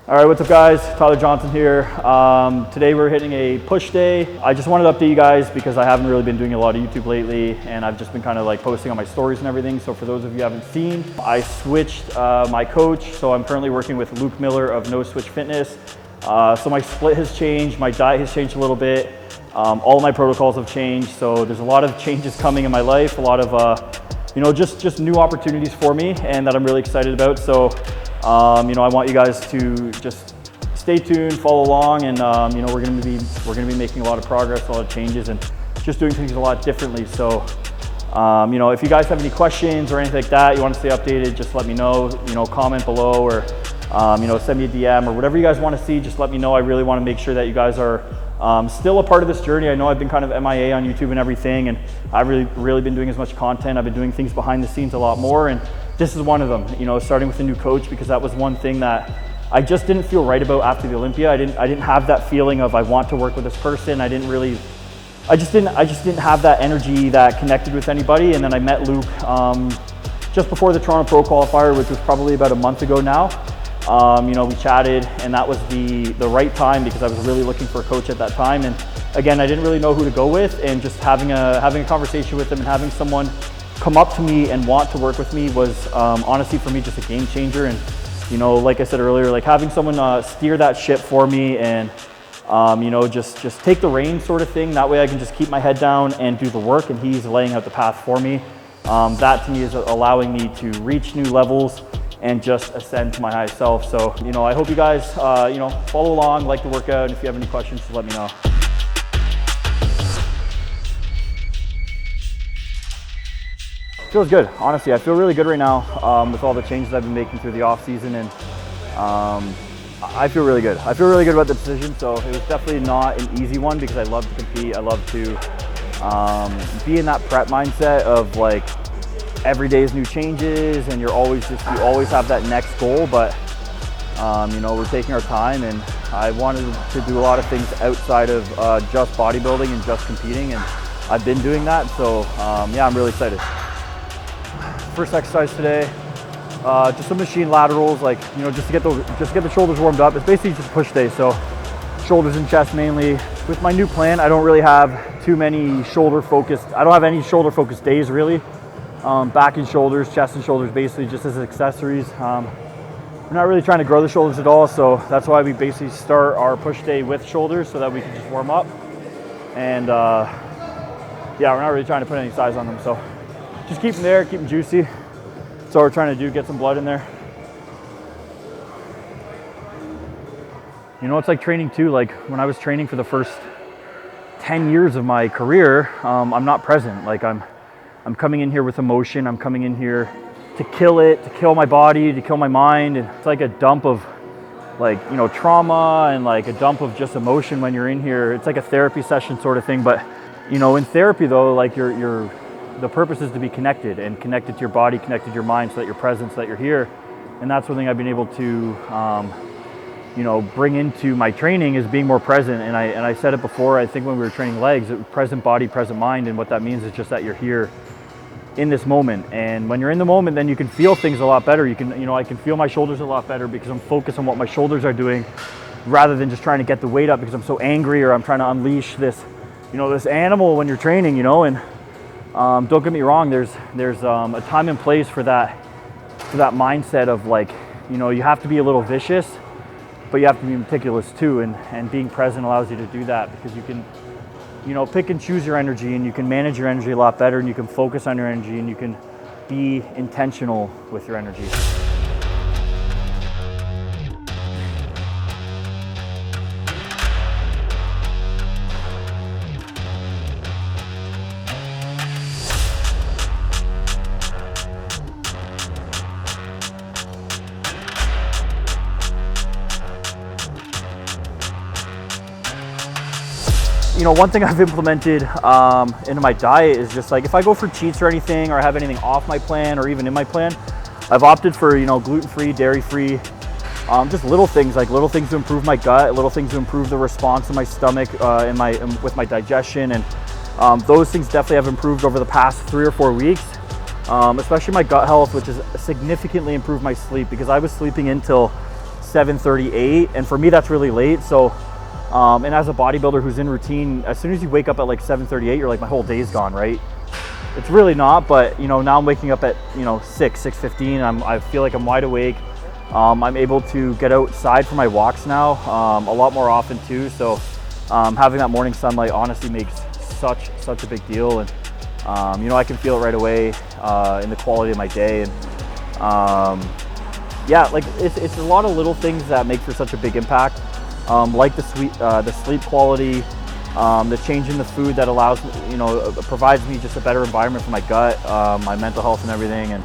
All right, what's up guys? Tyler Johnson here. Today we're hitting a push day. I just wanted to update you guys because I haven't really been doing a lot of YouTube lately and I've just been kind of like posting on my stories and everything. So for those of you who haven't seen, I switched my coach. So I'm currently working with Luke Miller of No Switch Fitness. So my split has changed, my diet has changed a little bit. All of my protocols have changed. So there's a lot of changes coming in my life, a lot of just new opportunities for me and that I'm really excited about. So I want you guys to just stay tuned, follow along, and we're gonna be making a lot of progress, a lot of changes, and just doing things a lot differently. So if you guys have any questions or anything like that, you want to stay updated, just let me know. Comment below or send me a DM or whatever you guys want to see. Just let me know. I really want to make sure that you guys are still a part of this journey. I know I've been kind of MIA on YouTube and everything, and I've really been doing as much content. I've been doing things behind the scenes a lot more, and this is one of them, starting with a new coach, because that was one thing that I just didn't feel right about after the Olympia. I didn't have that feeling of I want to work with this person. I just didn't have that energy that connected with anybody. And then I met Luke just before the Toronto Pro Qualifier, which was probably about a month ago now. We chatted, and that was the right time because I was really looking for a coach at that time. And again, I didn't really know who to go with, and just having a conversation with him and having someone come up to me and want to work with me was honestly for me just a game changer. And like I said earlier, like having someone steer that ship for me and just take the reins sort of thing. That way I can just keep my head down and do the work, and he's laying out the path for me. That to me is allowing me to reach new levels and just ascend to my highest self. So I hope you guys follow along, like the workout, and if you have any questions, just let me know. Feels good, honestly. I feel really good right now with all the changes I've been making through the off season, and I feel really good. I feel really good about the decision. So it was definitely not an easy one because I love to compete. I love to be in that prep mindset of like every day is new changes, and you always have that next goal. But we're taking our time, and I wanted to do a lot of things outside of just bodybuilding and just competing, and I've been doing that. So yeah, I'm really excited. First exercise today, just some machine laterals, like just to get the shoulders warmed up. It's basically just a push day, so shoulders and chest mainly. With my new plan, I don't really have too many shoulder focused. I don't have any shoulder focused days really. Back and shoulders, chest and shoulders, basically just as accessories. We're not really trying to grow the shoulders at all, so that's why we basically start our push day with shoulders so that we can just warm up. And yeah, we're not really trying to put any size on them, so just keep them there, keep them juicy. That's all we're trying to do, get some blood in there. It's like training too. Like when I was training for the first 10 years of my career, I'm not present. Like I'm coming in here with emotion. I'm coming in here to kill it, to kill my body, to kill my mind. And it's like a dump of like, trauma and like a dump of just emotion when you're in here. It's like a therapy session sort of thing. But, in therapy though, like the purpose is to be connected to your body, connected to your mind, so that you're present, so that you're here. And that's one thing I've been able to, bring into my training is being more present. And I said it before, I think when we were training legs, present body, present mind. And what that means is just that you're here in this moment. And when you're in the moment, then you can feel things a lot better. You can, I can feel my shoulders a lot better because I'm focused on what my shoulders are doing rather than just trying to get the weight up because I'm so angry or I'm trying to unleash this, this animal when you're training, and don't get me wrong, there's a time and place for that mindset of like, you have to be a little vicious, but you have to be meticulous too, and being present allows you to do that because you can, pick and choose your energy, and you can manage your energy a lot better, and you can focus on your energy, and you can be intentional with your energy. One thing I've implemented into my diet is just like if I go for cheats or anything, or I have anything off my plan or even in my plan, I've opted for gluten-free, dairy-free, just little things to improve my gut, little things to improve the response in my stomach with my digestion, and those things definitely have improved over the past 3 or 4 weeks. especially my gut health, which has significantly improved my sleep, because I was sleeping until 7:38, and for me that's really late. So and as a bodybuilder who's in routine, as soon as you wake up at like 7:38, you're like, my whole day's gone, right? It's really not, but you know, now I'm waking up at 6:15. I feel like I'm wide awake. I'm able to get outside for my walks now a lot more often too. So having that morning sunlight honestly makes such a big deal, and you know, I can feel it right away in the quality of my day. And yeah, like it's a lot of little things that make for such a big impact, like the sleep quality, the change in the food that allows, you know, provides me just a better environment for my gut, my mental health and everything. And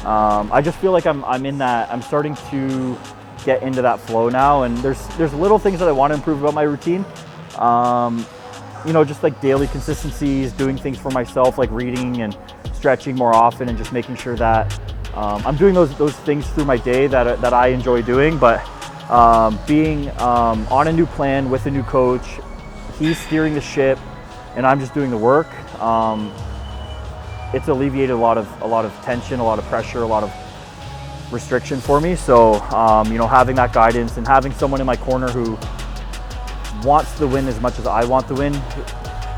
I just feel like I'm starting to get into that flow now. And there's little things that I want to improve about my routine. You know, just like daily consistencies, doing things for myself, like reading and stretching more often, and just making sure that I'm doing those things through my day that I enjoy doing. But being on a new plan with a new coach, he's steering the ship and I'm just doing the work. It's alleviated a lot of tension, a lot of pressure, a lot of restriction for me. So you know, having that guidance and having someone in my corner who wants the win as much as I want the win,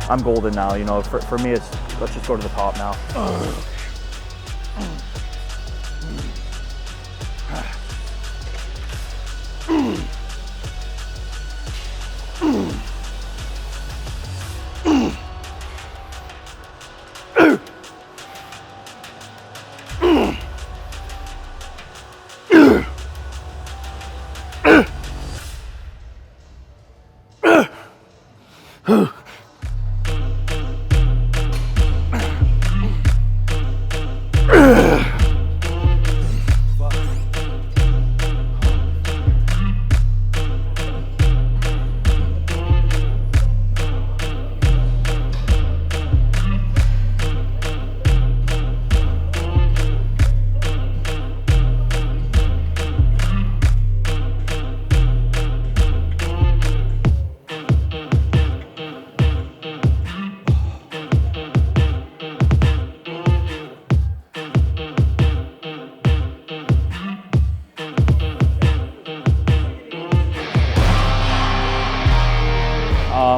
I'm golden now. You know, for me, it's let's just go to the top now.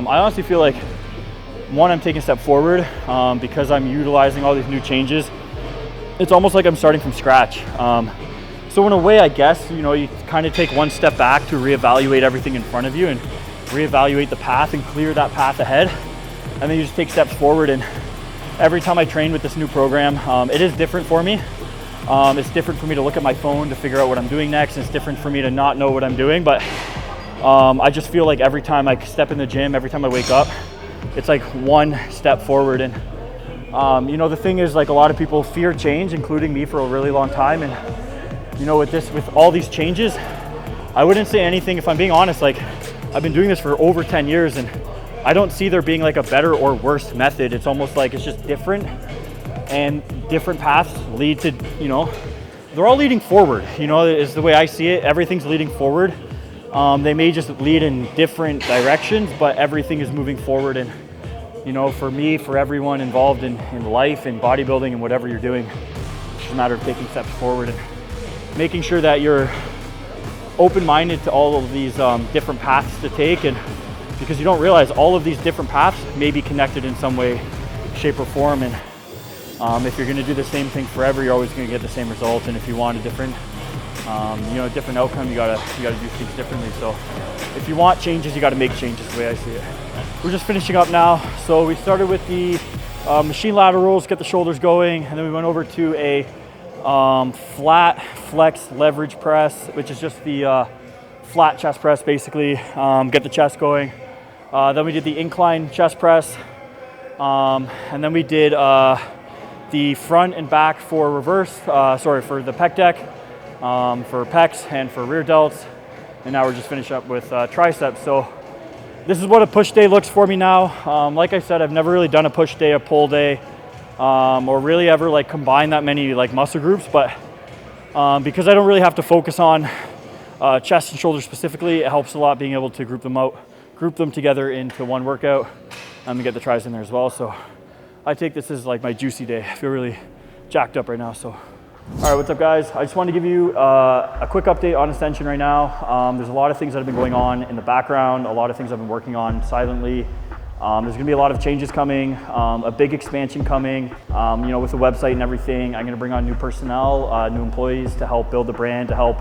I honestly feel like, one, I'm taking a step forward because I'm utilizing all these new changes. It's almost like I'm starting from scratch. So in a way, I guess, you know, you kind of take one step back to reevaluate everything in front of you and reevaluate the path and clear that path ahead. And then you just take steps forward. And every time I train with this new program, it is different for me. It's different for me to look at my phone to figure out what I'm doing next. It's different for me to not know what I'm doing, but I just feel like every time I step in the gym, every time I wake up, it's like one step forward. And you know, the thing is, like, a lot of people fear change, including me for a really long time. And you know, with all these changes, I wouldn't say anything, if I'm being honest. Like, I've been doing this for over 10 years and I don't see there being like a better or worse method. It's almost like it's just different, and different paths lead to, you know, they're all leading forward, you know, is the way I see it. Everything's leading forward. They may just lead in different directions, but everything is moving forward. And, you know, for me, for everyone involved in life and bodybuilding and whatever you're doing, it's just a matter of taking steps forward and making sure that you're open-minded to all of these different paths to take. And because you don't realize all of these different paths may be connected in some way, shape, or form. And if you're going to do the same thing forever, you're always going to get the same result. And if you want a different you know, a different outcome, you gotta do things differently. So if you want changes, you gotta make changes, the way I see it. We're just finishing up now. So we started with the machine laterals, get the shoulders going, and then we went over to a flat flex leverage press, which is just the flat chest press, basically, get the chest going. Then we did the incline chest press, and then we did the front and back for reverse, for the pec deck, for pecs and for rear delts. And now we're just finishing up with triceps. So this is what a push day looks for me now. Like I said, I've never really done a push day, a pull day, or really ever like combine that many like muscle groups. But because I don't really have to focus on chest and shoulders specifically, it helps a lot being able to group them together into one workout, and get the tris in there as well. So I take this as like my Joocy day. I feel really jacked up right now. So All right, what's up guys? I just wanted to give you a quick update on Ascension right now. There's a lot of things that have been going on in the background, a lot of things I've been working on silently. There's gonna be a lot of changes coming, a big expansion coming, you know, with the website and everything. I'm gonna bring on new personnel, new employees to help build the brand, to help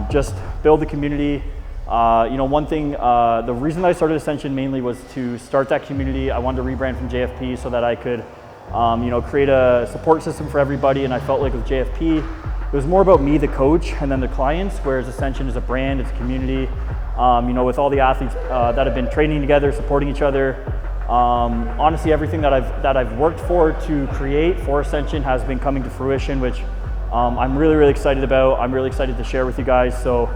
just build the community. You know, one thing, the reason that I started Ascension mainly was to start that community. I wanted to rebrand from JFP so that I could, you know, create a support system for everybody. And I felt like with JFP, it was more about me, the coach, and then the clients, whereas Ascension is a brand, it's a community. You know, with all the athletes that have been training together, supporting each other. Honestly, everything that I've worked for to create for Ascension has been coming to fruition, which I'm really, really excited about. I'm really excited to share with you guys. So,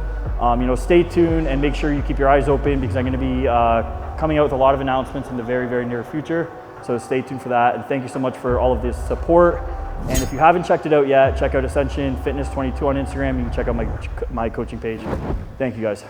you know, stay tuned and make sure you keep your eyes open because I'm going to be coming out with a lot of announcements in the very, very near future. So stay tuned for that. And thank you so much for all of this support. And if you haven't checked it out yet, check out Ascension Fitness 22 on Instagram. You can check out my coaching page. Thank you guys.